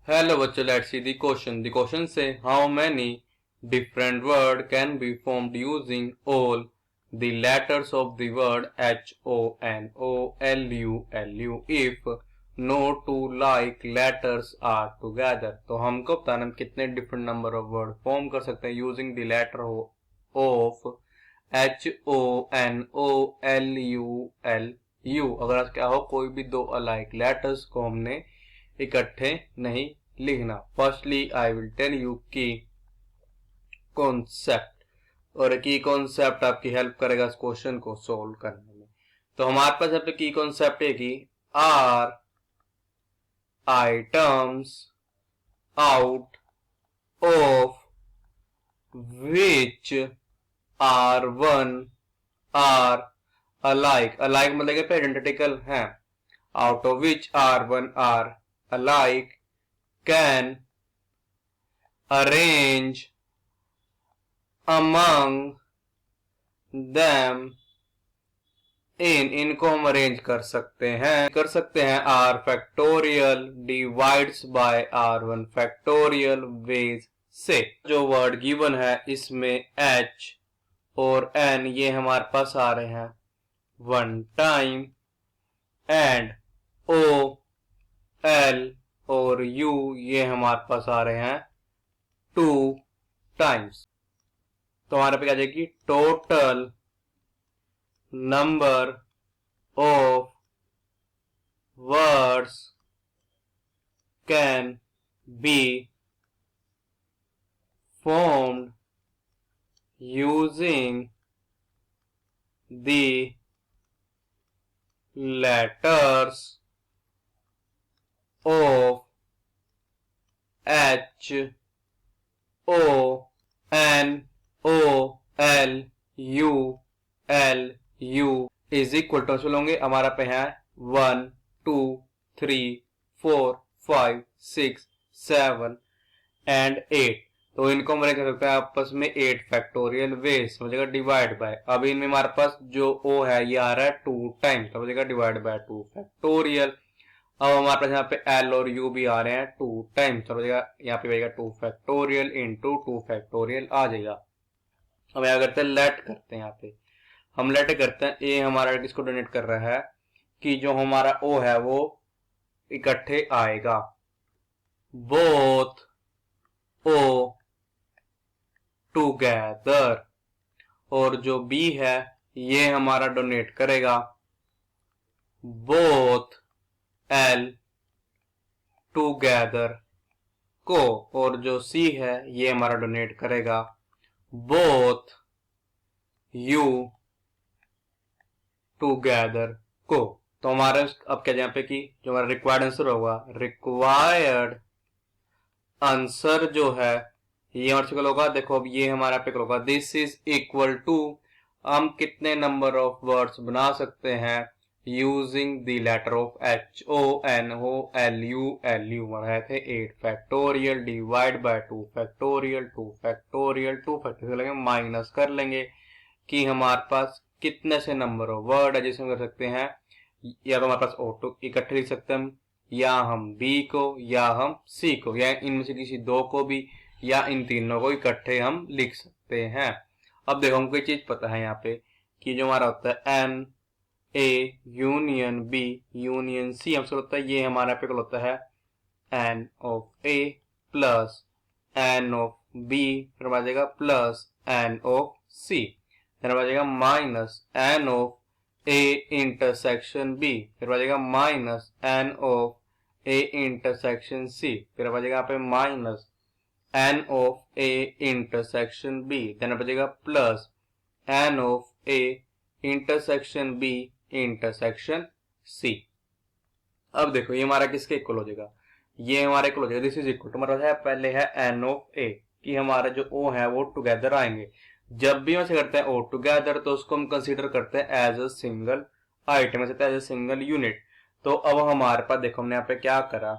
Hello बच्चों, let's see the question. The question say how many different word can be formed using all the letters of the word H O N O L U L U if no two like letters are together. तो हमको बताना हम कितने different number of word form कर सकते हैं using the letter of H O N O L U L U. अगर क्या हो कोई भी दो alike letters को हमने इकट्ठे नहीं लिखना. Firstly I will tell you की कॉन्सेप्ट, और की कॉन्सेप्ट आपकी हेल्प करेगा इस क्वेश्चन को सोल्व करने में. तो हमारे पास यहाँ पे की कॉन्सेप्ट है कि r items out of which r one are alike. Alike मतलब कि आइडेंटिकल है. Out of which r one are alike can arrange among them इनको हम अरेंज कर सकते हैं r factorial divides by r one factorial ways से. जो वर्ड गिवन है इसमें एच और एन ये हमारे पास आ रहे हैं one time and O L और यू ये हमारे पास आ रहे हैं टू टाइम्स. तो हमारे पे क्या जाएगी total number of words can be formed using the letters of H O N O L U L U is equal to चलोगे हमारा पे है 1 2 3 4 5 6 7 एंड 8. तो इनको हम कर सकते हैं आपस में 8 फैक्टोरियल वेज. समझेगा डिवाइड बाय. अब इनमें हमारे पास जो O है ये आ रहा है 2 टाइम. समझेगा डिवाइड बाय 2 फैक्टोरियल. अब हमारे पास यहाँ पे L और U भी आ रहे हैं 2 टाइम. समझेगा यहाँ पे आएगा 2 फैक्टोरियल इंटू 2 फैक्टोरियल आ जाएगा. अब यहाँ करते हैं लेट करते हैं. यहाँ पे हम लेट करते हैं ए हमारा किसको डोनेट कर रहा है कि जो हमारा O है वो इकट्ठे आएगा. Both O together. और जो B है ये हमारा डोनेट करेगा बोथ L टुगेदर को. और जो C है ये हमारा डोनेट करेगा बोथ U टुगेदर को. तो हमारे अब क्या यहाँ पे कि जो हमारा रिक्वायर्ड आंसर होगा रिक्वायर्ड आंसर जो है ये हमारे होगा. देखो अब ये हमारा पे होगा दिस इज इक्वल टू हम कितने नंबर ऑफ वर्ड्स बना सकते हैं using the letter of H O N O L U रहे थे 8 factorial divide by 2 factorial 2 factorial 2 factorial minus कर लेंगे कि हमारे पास कितने से नंबर ऑफ वर्ड है जिसे हम कर सकते हैं. या तो हमारे पास ऑटो इकट्ठे लिख सकते हैं या हम बी को या हम सी को या इनमें से किसी दो को भी या इन तीनों को इकट्ठे हम लिख सकते हैं. अब देखो हमको एक चीज पता है यहाँ पे कि जो हमारा होता है n A union B union C हमसे होता है ये हमारा पे होता है n of A plus n of B फिर आ जाएगा प्लस एन ऑफ सी फिर आ जाएगा minus n of A intersection B फिर आ जाएगा minus n of A intersection C फिर आ जाएगा यहाँ पे minus n of A intersection B then बचेगा plus n of A intersection B intersection C. अब देखो ये हमारा किसके इक्वल हो जाएगा ये हमारा इक्वल हो जाएगा दिस इज इक्वल टू हमारा है पहले है एन ऑफ ए कि हमारा जो ओ है वो टुगेदर आएंगे. जब भी हम से करते हैं ओ टुगेदर तो उसको हम कंसीडर करते हैं as a single item as a single unit. तो अब हमारे पास देखो हमने यहाँ पे क्या करा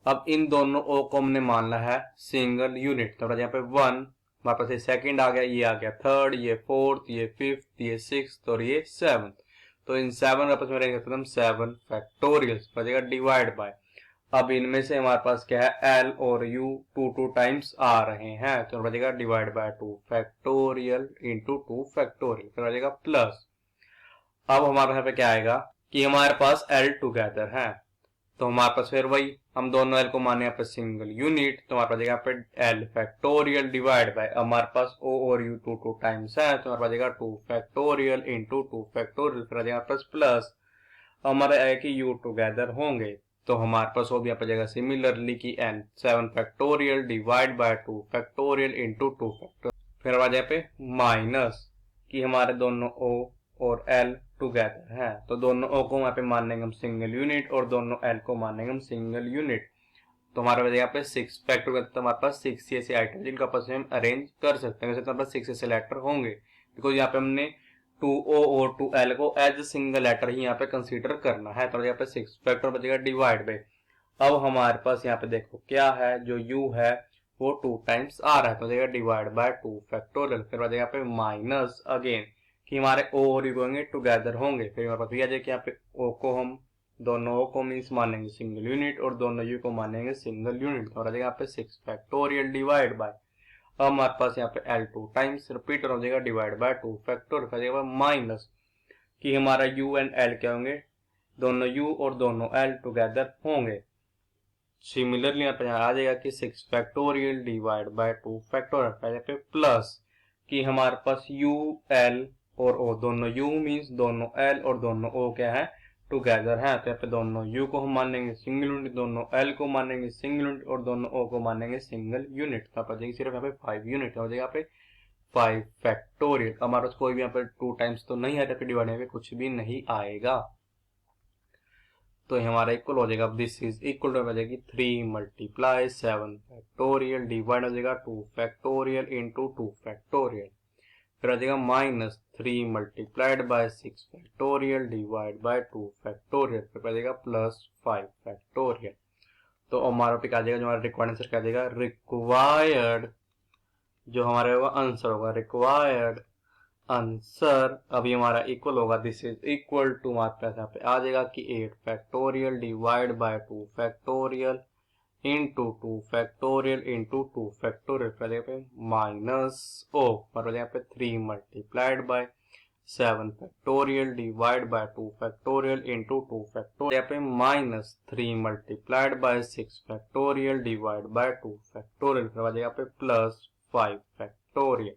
अब इन दोनों ओ को हमने मानना है सिंगल यूनिट. तो यहाँ पे 1 हमारे पास ये सेकंड आ गया ये आ गया थर्ड ये फोर्थ ये फिफ्थ ये सिक्स्थ और ये 7th. तो इन 7 आपस में रहेंगे हम 7 फैक्टोरियल बचेगा डिवाइड बाय. अब इनमें से हमारे पास क्या है, एल और यू टू टाइम्स आ रहे हैं, तो बचेगा divide by 2 factorial into 2 factorial, फिर बचेगा प्लस। अब हमारे यहाँ पे क्या आएगा कि हमारे पास एल टुगेदर है, तो हमारे पास फिर वही हम दोनों एल को माने यहाँ पे सिंगल यूनिट, तो हमारे पास यहाँ पे एल फैक्टोरियल डिवाइड बाय, हमारे पास ओ और यू टू टाइम्स है, तो हमारे पास 2 फैक्टोरियल इंटू 2 फैक्टोरियल, फिर यहाँ पास प्लस हमारे है कि यू टुगेदर होंगे, तो हमारे पास हो भी यहाँ पर जगह सिमिलरली की n 7 factorial divide by 2 factorial into 2 factorial, फिर हमारे यहाँ पे माइनस कि हमारे दोनों ओ और एल टुगेदर है, तो दोनों ओ को वहां पे मानेंगे हम सिंगल यूनिट और दोनों एल को मानेंगे हम सिंगल यूनिट, तो हमारे पास यहाँ पे 6 फैक्टर, तो हमारे पास 6 ऐसे आइटम जिनका आपस में हम अरेंज कर सकते हैं, वैसे तो हमारे पास 6 ऐसे लेटर होंगे, बिकॉज यहाँ पे हमने 2O और 2L को एज सिंगल लेटर ही यहाँ पे कंसीडर करना है, तो यहाँ पे 6 फैक्टर बचेगा डिवाइड बाय। अब हमारे पास यहाँ पे देखो क्या है, जो U है वो 2 टाइम्स आ रहा है, तो बचेगा डिवाइड बाय 2 फैक्टोरियल, फिर बचेगा यहाँ पे माइनस अगेन कि हमारे O और U होंगे टुगेदर होंगे, फिर हमारे पास भी आ जाए कि यहाँ पे O को हम दोनों O को मीन्स मानेंगे सिंगल यूनिट और दोनों U को मानेंगे सिंगल यूनिट, तो आ जाएगा यहाँ पे 6 फैक्टोरियल डिवाइड बाय, अब हमारे पास यहाँ पे L 2 टाइम्स रिपीट हो जाएगा डिवाइड बाय 2 फैक्टोरियल माइनस कि हमारा U एंड L क्या होंगे, दोनों U और दोनों L टुगेदर होंगे। सिमिलरली यहाँ पे आ जाएगा कि 6 फैक्टोरियल डिवाइड बाय 2 फैक्टोरियल पे प्लस कि हमारे पास U L और O, दोनों U मीन्स दोनों L और दोनों O क्या है, टुगेदर है, तो यहाँ पे दोनों U को हम मानेंगे सिंगल यूनिट, दोनों L को मानेंगे सिंगल यूनिट और दोनों O को मानेंगे सिंगल यूनिट, तो आप सिर्फ यहाँ पे 5 यूनिट हो जाएगा, यहाँ पे 5 फैक्टोरियल। हमारे पास कोई भी यहाँ पे 2 टाइम्स तो नहीं है, डिवाइड में कुछ भी नहीं आएगा, तो हमारा इक्वल हो जाएगा, दिस इज इक्वल टू हो जाएगी 3 मल्टीप्लाई 7 फैक्टोरियल डिवाइड हो जाएगा 2 फैक्टोरियल इंटू 2 फैक्टोरियल, फिर आ जाएगा minus 3 multiplied by 6 factorial divide by 2 factorial, फिर आ जाएगा प्लस 5 फैक्टोरियल, तो हमारा पे आ जाएगा, जो हमारा रिक्वायर्ड आंसर क्या देगा, रिक्वायर्ड जो हमारे होगा आंसर होगा, रिक्वायर्ड आंसर अभी हमारा इक्वल होगा, दिस इज इक्वल टू हमारे पास यहाँ पे आ जाएगा कि 8 factorial divide by 2 factorial into 2 factorial into 2 factorial पे माइनस ओ मतलब यहाँ पे 3 multiplied by 7 factorial divide by 2 factorial into 2 factorial, यहाँ पे minus 3 multiplied by 6 factorial divide by 2 factorial, फिर यहाँ पे प्लस 5 फैक्टोरियल,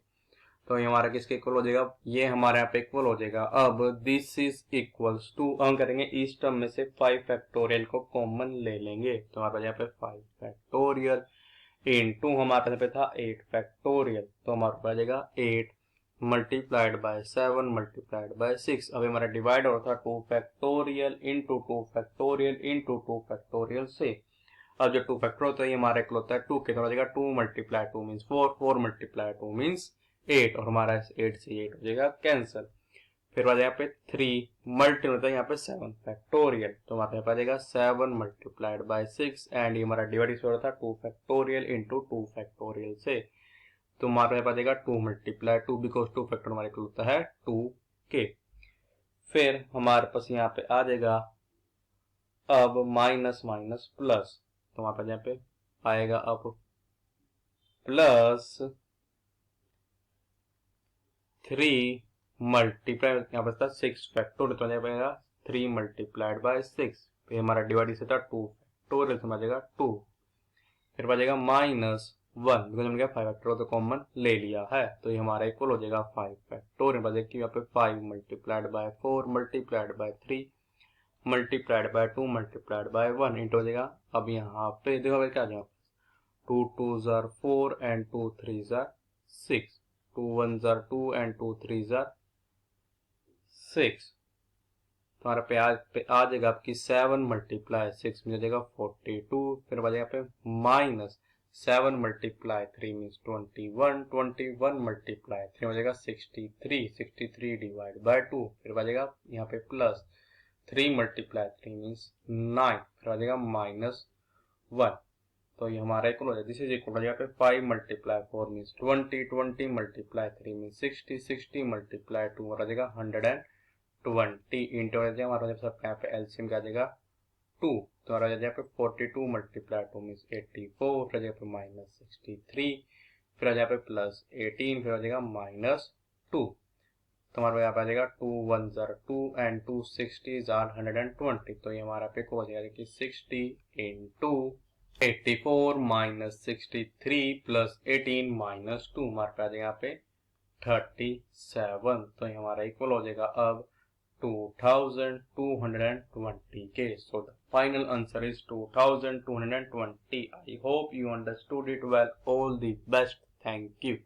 तो ये हमारा किसके इक्वल हो जाएगा, ये हमारे यहाँ पे इक्वल हो जाएगा। अब दिस इज इक्वल्स टू हम करेंगे इस टर्म में से 5 फैक्टोरियल को कॉमन ले लेंगे, तो हमारे पास यहाँ पे 5 फैक्टोरियल इनटू हमारे पास पे था 8 फैक्टोरियल, तो हमारे पास आ जाएगा 8 मल्टीप्लाइड बाय 7 मल्टीप्लाइड बाय 6, अभी हमारा डिवाइड हो रहा था 2 factorial into 2 factorial into 2 factorial से, अब जो 2 फैक्टर होता है ये हमारा इक्वल होता है 2 के, तो हो जाएगा 2 मल्टीप्लाई 2 मीन्स 4, 4 मल्टीप्लाई 2 मीन्स 8, और हमारा 8 से 8 हो जाएगा कैंसिल, फिर बाद यहाँ पे 3 मल्टी होता है यहाँ पे 7 फैक्टोरियल, तो हमारे पास आ जाएगा 7 मल्टीप्लाइड बाय 6 एंड ये हमारा डिवाइड हो रहा था 2 फैक्टोरियल इंटू 2 फैक्टोरियल से, तो हमारे पास आ जाएगा 2 मल्टीप्लाई 2 बिकॉज 2 फैक्टर हमारे इक्वल होता है 2 के, फिर हमारे पास यहाँ पे आ जाएगा अब माइनस माइनस प्लस, तो हमारे पास यहाँ पे आएगा अब प्लस 3 मल्टीप्लाई यहाँ पर था 6 फैक्टोरियल, तो जाएगा 3 मल्टीप्लाइड बाय 6, फिर हमारा डिवाइड से था 2 फैक्टोरियल, तो जाएगा 2, फिर बचेगा माइनस 1 बिकॉज हमने 5 फैक्टोरियल तो कॉमन ले लिया है, तो ये हमारा इक्वल हो जाएगा 5 फैक्टोरियल, बचेगा यहाँ पे 5 multiplied by 4 multiplied by 3 multiplied by 2 multiplied by 1 into हो जाएगा, अब यहाँ पे देखो क्या जाएगा 2 2s are 4 and 2 3s are 6, 2 1s are 2 and 2 3s are 6, तुम्हारा पे आ जाएगा आपकी 7 मल्टीप्लाई 6 में जाएगा 42, फिर बचेगा पे माइनस 7 मल्टीप्लाई 3 मीन्स 21, 21 मल्टीप्लाई 3 हो जाएगा 63, 63 डिवाइड बाय 2, फिर बचेगा यहाँ पे प्लस 3 मल्टीप्लाई 3 मीन्स 9, फिर आ जाएगा माइनस 1, तो ये हमारा इक्वल हो जाएगा, दिस इज इक्वल हो जाएगा 5 multiply 4 means 20, 20 multiply 3 means 60, 60 multiply 2 हो जाएगा 120 इंटू हो जाएगा हमारा सब यहाँ पे एलसीएम क्या आ जाएगा टू, तो हमारा यहाँ पे 42 मल्टीप्लाई 2 मीन्स 84, फिर जगह पे माइनस 63, फिर आ जाएगा पे प्लस 18, फिर आ जाएगा माइनस 2। तो हमारे यहाँ पे आ जाएगा 2 1 ज़ार 2 एंड 2 60 ज़ार 120। तो ये हमारा पे हो जाएगा कि 60 इंटू 84 माइनस 63 प्लस 18 माइनस 2, हमारे पे आ जाएगा यहाँ पे 37। तो ये हमारा इक्वल हो जाएगा अब 2220 के। So the final answer is 2220. I hope you understood it well. All the best. Thank you.